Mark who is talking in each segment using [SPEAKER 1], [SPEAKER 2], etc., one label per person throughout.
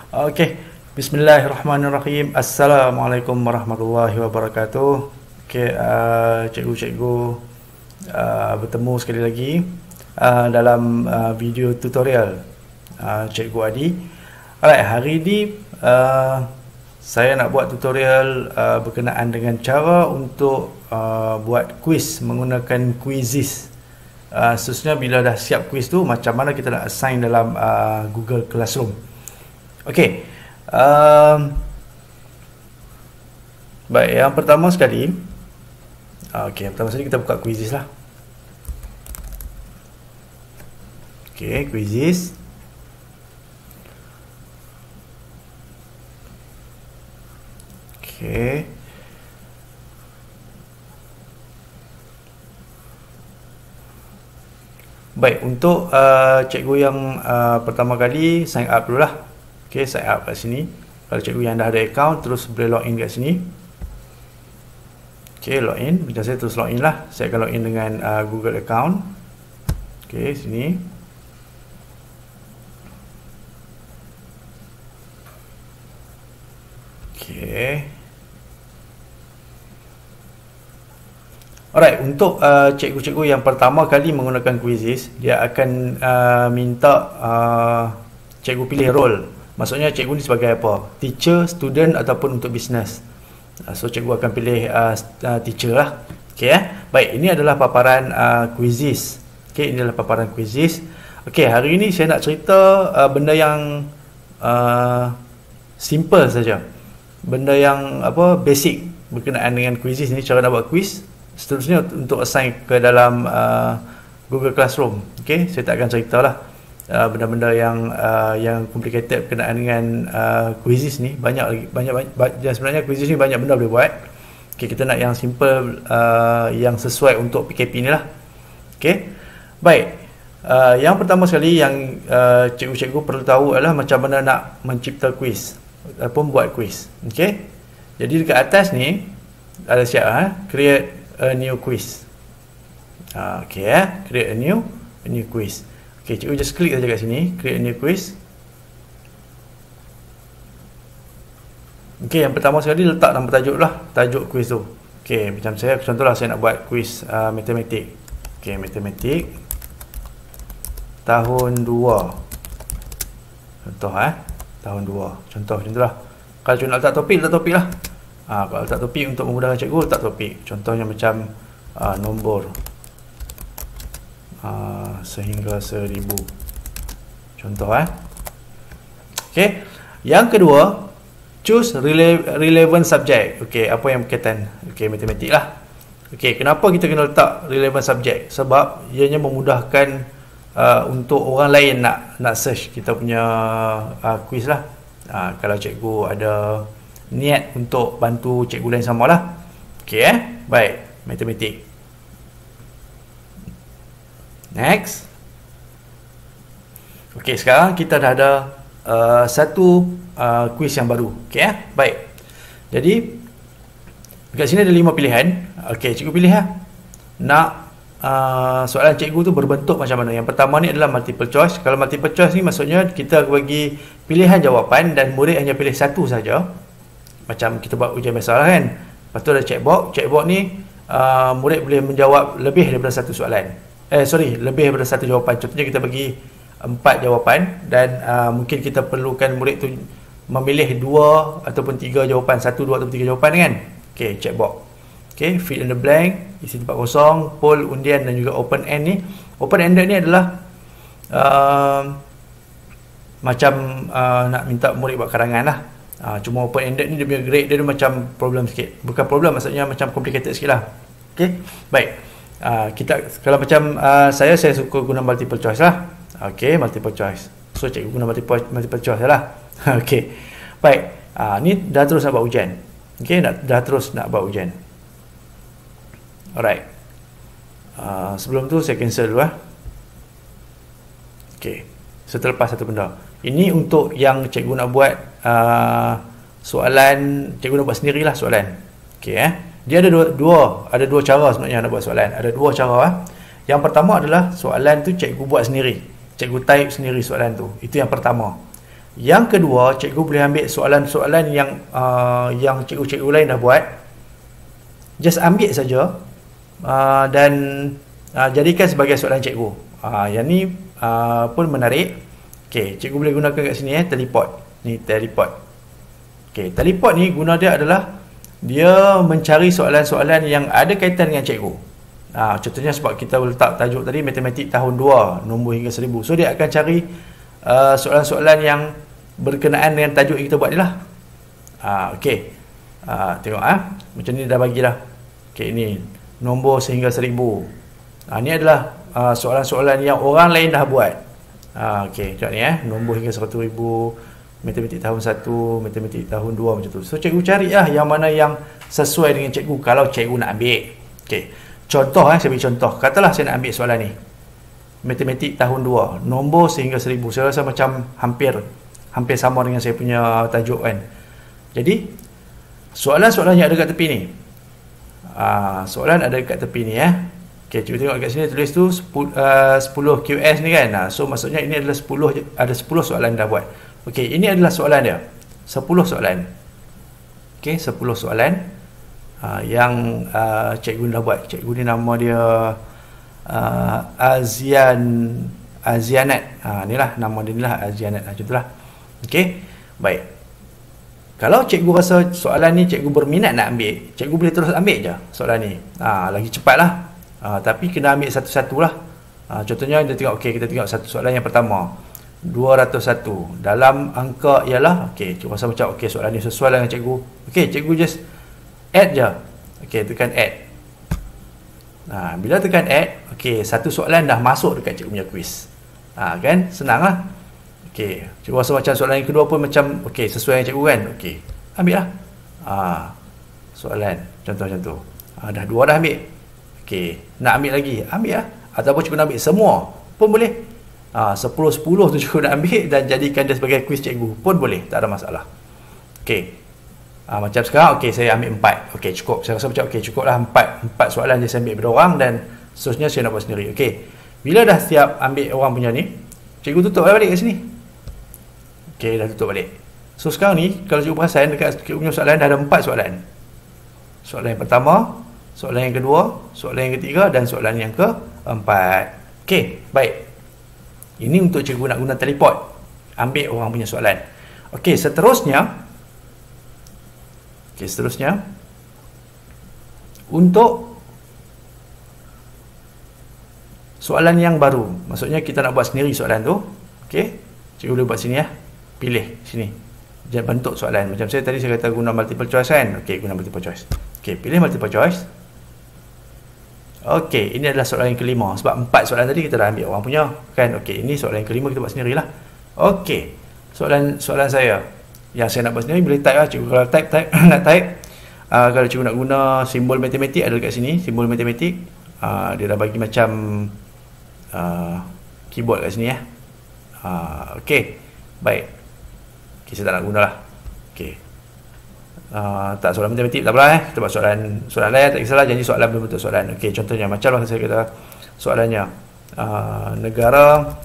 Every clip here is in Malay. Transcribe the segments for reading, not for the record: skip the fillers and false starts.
[SPEAKER 1] Okey, bismillahirrahmanirrahim. Assalamualaikum warahmatullahi wabarakatuh. Okey, cikgu-cikgu bertemu sekali lagi dalam video tutorial Cikgu Adi. Alright, hari ini saya nak buat tutorial berkenaan dengan cara untuk buat quiz menggunakan Quizizz. Khususnya bila dah siap quiz tu, macam mana kita nak assign dalam Google Classroom. Okey, baik, yang pertama sekali, pertama sekali kita buka Quizizz lah. Okey, Quizizz. Okey. Baik, untuk cikgu yang pertama kali sign up dulu lah. Okey, sign up kat sini. Kalau cikgu yang dah ada account, terus boleh login kat sini. Okey, login. Macam saya terus login lah. Saya akan login dengan Google account. Okey, sini. Okey. Alright, untuk cikgu-cikgu yang pertama kali menggunakan Quizizz, dia akan minta cikgu pilih role. Maksudnya cikgu ni sebagai apa? Teacher, student ataupun untuk business. So cikgu akan pilih teacher lah. Okey, baik, ini adalah paparan Quizizz. Okey, ini adalah paparan Quizizz. Okey, hari ini saya nak cerita benda yang simple saja. Benda yang basic berkenaan dengan Quizizz ni, cara nak buat quiz. Seterusnya untuk assign ke dalam Google Classroom. Okey, saya tak akan ceritalah benda-benda yang complicated berkenaan dengan Quizizz ni. Banyak dan sebenarnya Quizizz ni banyak benda boleh buat. Okey, kita nak yang simple, yang sesuai untuk PKP ni lah. Okey, baik. Yang pertama sekali yang cikgu-cikgu perlu tahu adalah macam mana nak mencipta quiz ataupun buat quiz. Okey, jadi dekat atas ni ada siap create a new quiz. Okey, create a new quiz. Okey, cikgu just klik saja kat sini, create a new quiz. Okey, yang pertama sekali letak nama tajuk lah, tajuk quiz tu. Okey, macam saya contohlah saya nak buat quiz matematik. Okey, matematik tahun 2. Contoh tahun 2. Contoh macam itulah. Kalau cikgu nak letak topik lah. Kalau letak topik untuk memudahkan cikgu, letak topik. Contohnya macam nombor sehingga 1000. Contoh Okey. Yang kedua, choose relevant subject. Okey, apa yang berkaitan? Okey, matematik lah. Okey, kenapa kita kena letak relevant subject? Sebab ianya memudahkan untuk orang lain nak search kita punya quiz lah. Kalau cikgu ada niat untuk bantu cikgu lain samalah. Okey, baik, matematik. Next. Okey, sekarang kita dah ada satu quiz yang baru. Okey, baik. Jadi dekat sini ada 5 pilihan. Okey, cikgu pilih nak soalan cikgu tu berbentuk macam mana. Yang pertama ni adalah multiple choice. Kalau multiple choice ni maksudnya kita bagi pilihan jawapan dan murid hanya pilih satu saja. Macam kita buat ujian biasa lah kan. Lepas tu ada checkbox. Checkbox ni murid boleh menjawab lebih daripada satu soalan. Lebih daripada satu jawapan. Contohnya kita bagi 4 jawapan dan mungkin kita perlukan murid tu memilih 2 ataupun 3 jawapan. 1, 2 ataupun 3 jawapan kan. Okey, checkbox. Okey, fill in the blank, isi tempat kosong, poll, undian dan juga open end ni. Open ended ni adalah macam nak minta murid buat karangan lah. Cuma open ended ni dia punya grade dia macam problem sikit. Bukan problem, maksudnya macam complicated sikit lah. Okey, baik. Kita kalau macam saya suka guna multiple choice lah. Okey, multiple choice. So cikgu guna multiple choice lah. Okey, baik. Ni dah terus nak buat ujian. Okey, dah terus nak buat ujian. Alright. Sebelum tu saya cancel dulu Okey, setelah lepas satu benda. Ini untuk yang cikgu nak buat soalan, cikgu nak buat sendirilah soalan. Okey, dia ada dua cara sebenarnya nak buat soalan. Ada dua cara. Yang pertama adalah soalan tu cikgu buat sendiri. Cikgu type sendiri soalan tu. Itu yang pertama. Yang kedua, cikgu boleh ambil soalan-soalan yang cikgu-cikgu lain dah buat. Just ambil saja dan jadikan sebagai soalan cikgu. Yang ni pun menarik. Okey, cikgu boleh gunakan kat sini teleport. Ni teleport. Okey, teleport ni guna dia adalah dia mencari soalan-soalan yang ada kaitan dengan cikgu. Contohnya sebab kita letak tajuk tadi matematik tahun 2 nombor hingga 1000. So dia akan cari soalan-soalan yang berkenaan dengan tajuk yang kita buat ni lah. Okey. Tengok macam ni dah bagi dah. Okey, ni nombor sehingga 1000. Ni adalah soalan-soalan yang orang lain dah buat. Okey, tengok ni nombor hingga 100,000, matematik tahun 1, matematik tahun 2 macam tu. So cikgu cari yang mana yang sesuai dengan cikgu kalau cikgu nak ambil. Okey. Contoh saya beri contoh. Katalah saya nak ambil soalan ni. Matematik tahun 2, nombor sehingga 1000. Saya rasa macam hampir sama dengan saya punya tajuk kan. Jadi soalan-soalan yang ada kat tepi ni. Soalan ada kat tepi ni Okey, cuba tengok kat sini tulis tu 10 QS ni kan. So maksudnya ini adalah 10 soalan dah buat. Okey, ini adalah soalan dia. 10 soalan. Okey, 10 soalan yang cikgu dah buat. Cikgu ni nama dia Azianat. Inilah nama dia inilah Azianat. Macam itulah. Okey, baik. Kalau cikgu rasa soalan ni cikgu berminat nak ambil, cikgu boleh terus ambil je soalan ni. Lagi cepatlah. Tapi kena ambil satu-satu lah. Contohnya kita tengok, kita tengok satu soalan yang pertama. 201 dalam angka ialah, cikgu rasa macam soalan ni sesuai dengan cikgu. Cikgu just add je. Tekan add. Bila tekan add, satu soalan dah masuk dekat cikgu punya quiz. Kan? Senang lah. Cikgu rasa macam soalan yang kedua pun macam sesuai dengan cikgu kan. Ambil lah. Soalan contoh macam tu. Dah 2 dah ambil. Nak ambil lagi, ambil lah. Ataupun cikgu nak ambil semua pun boleh. 10-10 tu cikgu nak ambil dan jadikan dia sebagai quiz cikgu pun boleh, tak ada masalah. Macam sekarang, saya ambil 4. Cukup. Saya rasa macam cukup lah 4 soalan je saya ambil daripada orang dan seterusnya saya nak buat sendiri. Bila dah siap ambil orang punya ni, cikgu tutup balik kat sini. Dah tutup balik. So sekarang ni, kalau cikgu perasan dekat cikgu punya soalan dah ada 4 soalan. Soalan yang pertama, soalan yang kedua, soalan yang ketiga dan soalan yang keempat. Baik. Ini untuk cikgu nak guna teleport. Ambil orang punya soalan. Seterusnya untuk soalan yang baru, maksudnya kita nak buat sendiri soalan tu. Cikgu boleh buat sini pilih sini je bentuk soalan. Macam saya tadi saya kata guna multiple choice kan. Guna multiple choice. Pilih multiple choice. Ini adalah soalan yang kelima. Sebab 4 soalan tadi kita dah ambil orang punya kan. Ini soalan yang kelima, kita buat sendirilah. Soalan saya yang saya nak buat sendiri boleh type lah. Cikgu kalau type nak type. Kalau cikgu nak guna simbol matematik ada dekat sini, simbol matematik. Dia dah bagi macam keyboard kat sini baik. Saya tak nak guna lah. Tak soalan matematik tak apalah kita buat soalan lain, tak kisahlah, janji soalan berbentuk soalan. Contohnya macam lah saya kata soalannya negara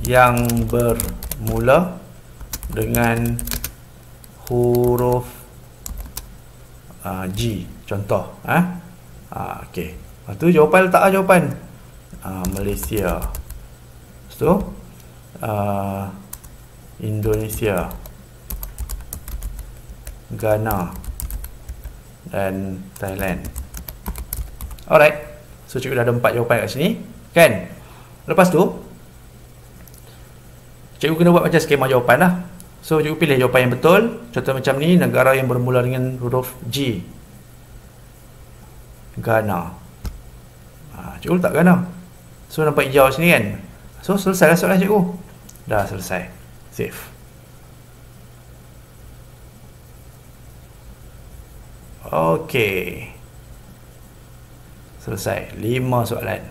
[SPEAKER 1] yang bermula dengan huruf G, contoh. Lepas tu jawapan letak jawapan. Malaysia. Lepas tu Indonesia, Ghana dan Thailand. Alright. So cikgu dah ada 4 jawapan kat sini kan. Lepas tu cikgu kena buat macam skema jawapan lah. So cikgu pilih jawapan yang betul. Contoh macam ni, negara yang bermula dengan huruf G, Ghana. Cikgu letak Ghana. So nampak hijau sini kan. So selesai lah soalan cikgu. Dah selesai. Save. Selesai. 5 soalan.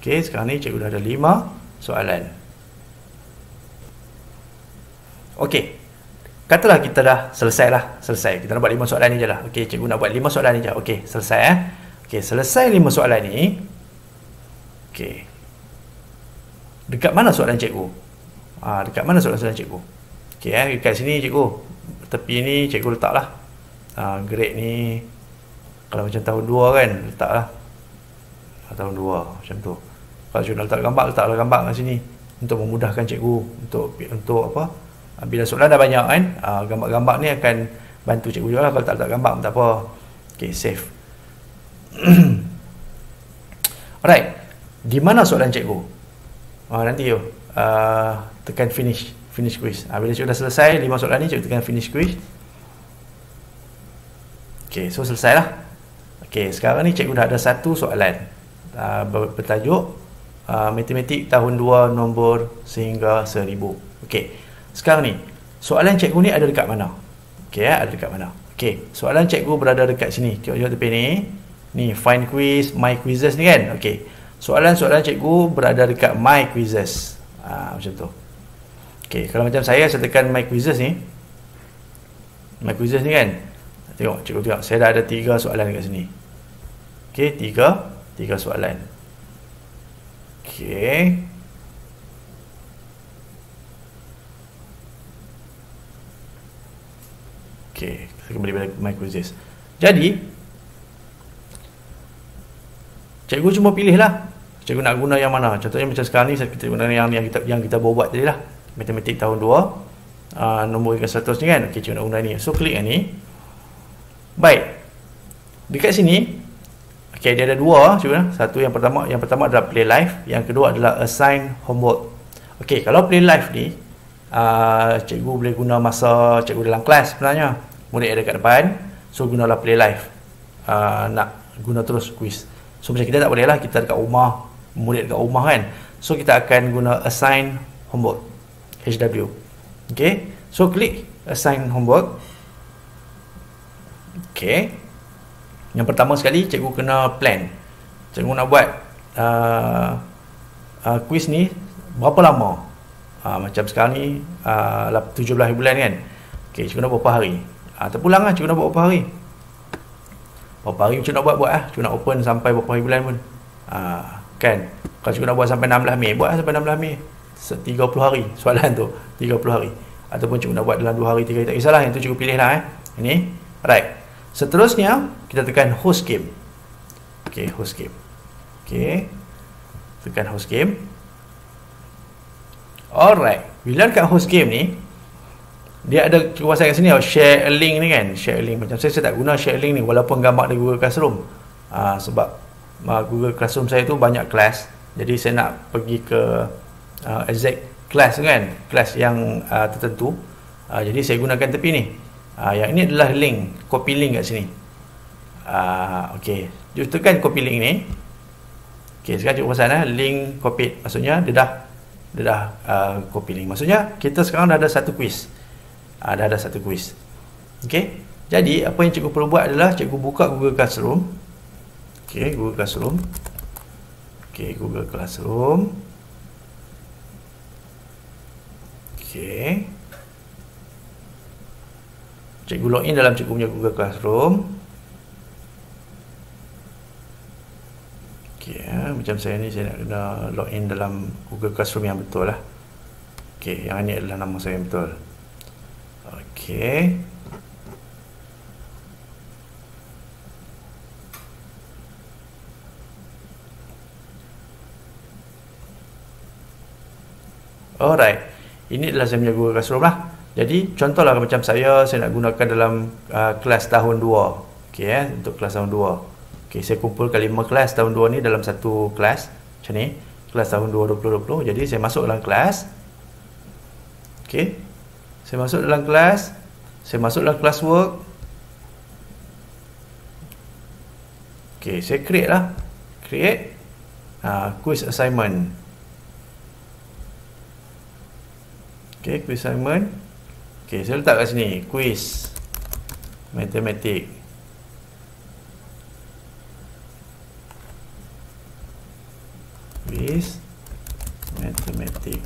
[SPEAKER 1] Sekarang ni cikgu dah ada 5 soalan. Katalah kita dah selesai. Kita nak buat 5 soalan ni je lah. Cikgu nak buat 5 soalan ni je. Selesai selesai 5 soalan ni. Dekat mana soalan cikgu? Dekat mana soalan-soalan cikgu? Okey, dekat sini cikgu. Tepi ni cikgu letaklah. Grade ni kalau macam tahun 2 kan, letaklah. Tahun 2 macam tu. Kalau cikgu nak letak gambar, letaklah gambar kat sini untuk memudahkan cikgu untuk apa? Bila soalan dah banyak kan, gambar-gambar ni akan bantu cikgu juga lah. Kalau tak letak gambar pun tak apa. Okey, save. Alright. Di mana soalan cikgu? Nanti tekan finish quiz. Bila cikgu dah selesai 5 soalan ni, cikgu tekan finish quiz. Okey, so selesai lah. Okey, sekarang ni cikgu dah ada satu soalan bertajuk matematik tahun 2 nombor sehingga 1000. Okey, sekarang ni soalan cikgu ni ada dekat mana? Okey, ada dekat mana? Okey, soalan cikgu berada dekat sini. Tengok tepi ni. Ni find quiz, my quizzes ni kan. Okey, soalan-soalan cikgu berada dekat my quizzes. Macam tu. Okey, kalau macam saya tekan my quizzes ni. My quizzes ni kan. Tengok, cikgu tengok. Saya dah ada 3 soalan dekat sini. Okey, 3 soalan. Okey. Okey, kita kembali pada my quizzes. Jadi, cikgu cuma pilih lah. Cikgu nak guna yang mana. Contohnya macam sekarang ni kita guna yang kita buat tadi lah. Matematik tahun 2 nombor hingga 100 ni kan. Okey, cikgu nak guna ni. So klik yang ni. Baik. Dekat sini okey, dia ada 2 cikgu. Satu yang pertama adalah play live, yang kedua adalah assign homework. Okey, kalau play live ni cikgu boleh guna masa cikgu dalam kelas sebenarnya. Murid ada kat depan. So gunalah play live. Nak guna terus quiz. So macam kita tak boleh lah, kita dekat rumah, murid dekat rumah kan. So kita akan guna assign homework, HW. Okay, so klik assign homework. Okay, yang pertama sekali cikgu kena plan. Cikgu nak buat quiz ni berapa lama. Macam sekarang ni 17 bulan kan. Okay, cikgu nak buat berapa hari. Terpulang lah, cikgu nak buat berapa hari. Berapa hari cikgu nak buat lah. Cikgu nak open sampai berapa hari bulan pun. Kan. Kalau cikgu nak buat sampai 16 Mei, buat lah sampai 16 Mei. 30 hari soalan tu. 30 hari. Ataupun cikgu nak buat dalam 2 hari, 3 hari. Tak kisahlah. Yang tu cikgu pilih lah. Ini. Alright. Seterusnya, kita tekan host game. Okay, host game. Okay. Tekan host game. Alright. Bila dekat host game ni, dia ada kuasa kat sini, share a link ni kan. Share a link. Macam saya tak guna share a link ni walaupun gambar dari Google Classroom. Sebab Google Classroom saya tu banyak kelas. Jadi saya nak pergi ke exact kelas kan. Kelas yang tertentu. Jadi saya gunakan tepi ni. Yang ini adalah link. Copy link kat sini. Okay. Just tekan copy link ni. Okay, sekarang cikgu pasal link copy. Maksudnya dia dah copy link. Maksudnya kita sekarang dah ada satu quiz. Dah ada satu quiz. Okey. Jadi apa yang cikgu perlu buat adalah cikgu buka Google Classroom. Okey, Google Classroom. Okey, Google Classroom. Okey. Cikgu login dalam cikgu punya Google Classroom. Okey, macam saya ni saya nak kena login dalam Google Classroom yang betul lah. Okey, yang ini adalah nama saya yang betul. Okey. Alright. Ini adalah saya punya Google Classroom lah. Jadi contohlah macam saya nak gunakan dalam kelas tahun 2. Okey, untuk kelas tahun 2. Okey, saya kumpulkan 5 kelas tahun 2 ni dalam satu kelas. Macam ni. Kelas tahun 2 2020. Jadi saya masuk dalam kelas. Okey. Saya masuk dalam kelas. Saya masuk dalam classwork. Okey, saya create lah. Create quiz assignment. Okey, quiz assignment. Okey, saya letak kat sini. Quiz matematik. Quiz matematik.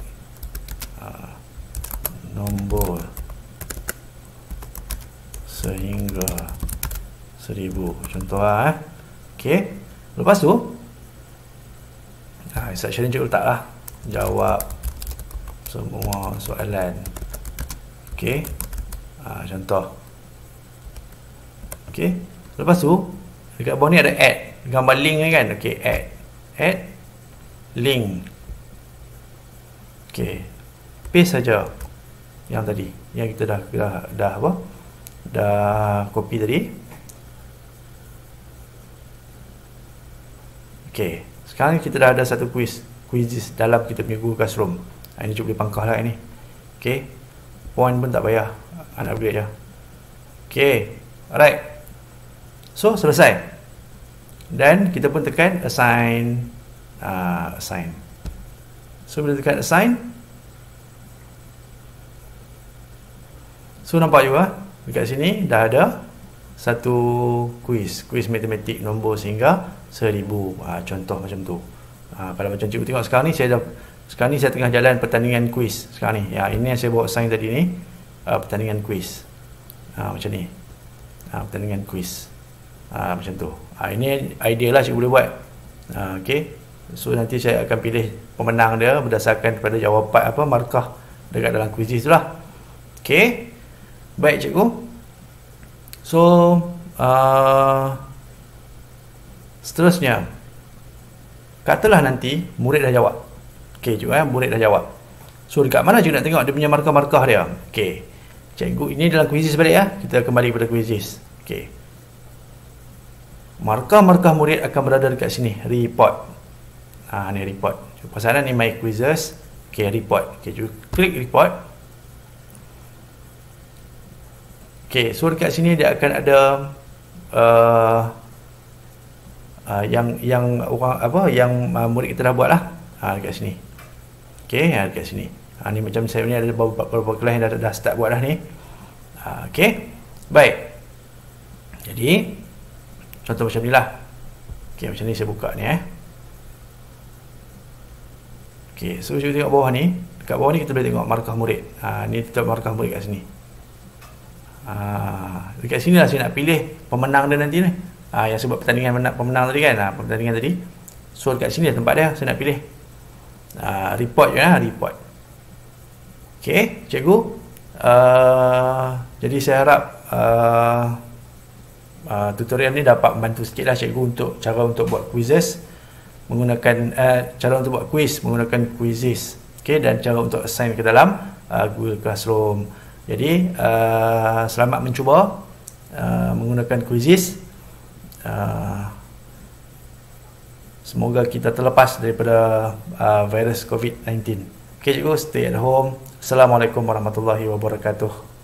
[SPEAKER 1] Nombor sehingga 1000. Contoh lah. Okey. Lepas tu instruction cikgu letak lah. Jawab semua soalan. Okey. Contoh. Okey. Lepas tu dekat bawah ni ada add, gambar link ni kan. Okey, add link. Okey. Paste saja yang tadi, yang kita dah apa? Dah copy tadi. Okey. Sekarang kita dah ada satu quizzes dalam kita punya Google Classroom. Ini cuba dipangkah lah ini. Okey. Point pun tak payah, upgrade je. Okey. Alright. So, selesai. Dan kita pun tekan assign. So, bila tekan assign, so nampak juga dekat sini dah ada satu quiz matematik nombor sehingga 1000. Contoh macam tu. Kalau macam cikgu tengok sekarang ni, sekarang ni saya tengah jalan pertandingan quiz sekarang ni. Ini yang saya bawa assign tadi ni, pertandingan quiz. Macam ni. Pertandingan quiz. Macam tu. Ini idea lah cikgu boleh buat. Okey. So nanti saya akan pilih pemenang dia berdasarkan kepada jawapan markah dekat dalam quiz tu lah. Okey. Baik cikgu. So seterusnya, katalah nanti murid dah jawab. Okey cikgu, murid dah jawab. So dekat mana cikgu nak tengok dia punya markah-markah dia? Okey. Cikgu, ini dalam quizzes balik ya. Kita kembali pada quizzes. Okey. Markah-markah murid akan berada dekat sini, report. Ni report. Pasaran ni my quizzes. Okey, report. Okey, cikgu klik report. Okey, so dekat sini dia akan ada yang orang yang murid kita dah buat lah. Dekat sini. Okey, dekat sini. Ni macam saya ni ada beberapa kelas yang dah start buat dah ni. Okey. Baik. Jadi contoh macam ni lah. Okey, macam ni saya buka ni Okey, so kita tengok bawah ni. Dekat bawah ni kita boleh tengok markah murid. Ni tetap markah murid kat sini. Dekat sini lah saya nak pilih pemenang dia nanti ni. Yang sebab pertandingan pemenang tadi kan. Pertandingan tadi. So dekat sini lah tempat dia saya nak pilih. Report je report. Okey, cikgu. Jadi saya harap tutorial ni dapat membantu sikit lah cikgu untuk cara untuk buat quizzes menggunakan cara untuk buat quiz menggunakan quizzes. Okey, dan cara untuk assign ke dalam Google Classroom. Jadi selamat mencuba menggunakan quizzes. Semoga kita terlepas daripada virus COVID-19. Okey cikgu, stay at home. Assalamualaikum warahmatullahi wabarakatuh.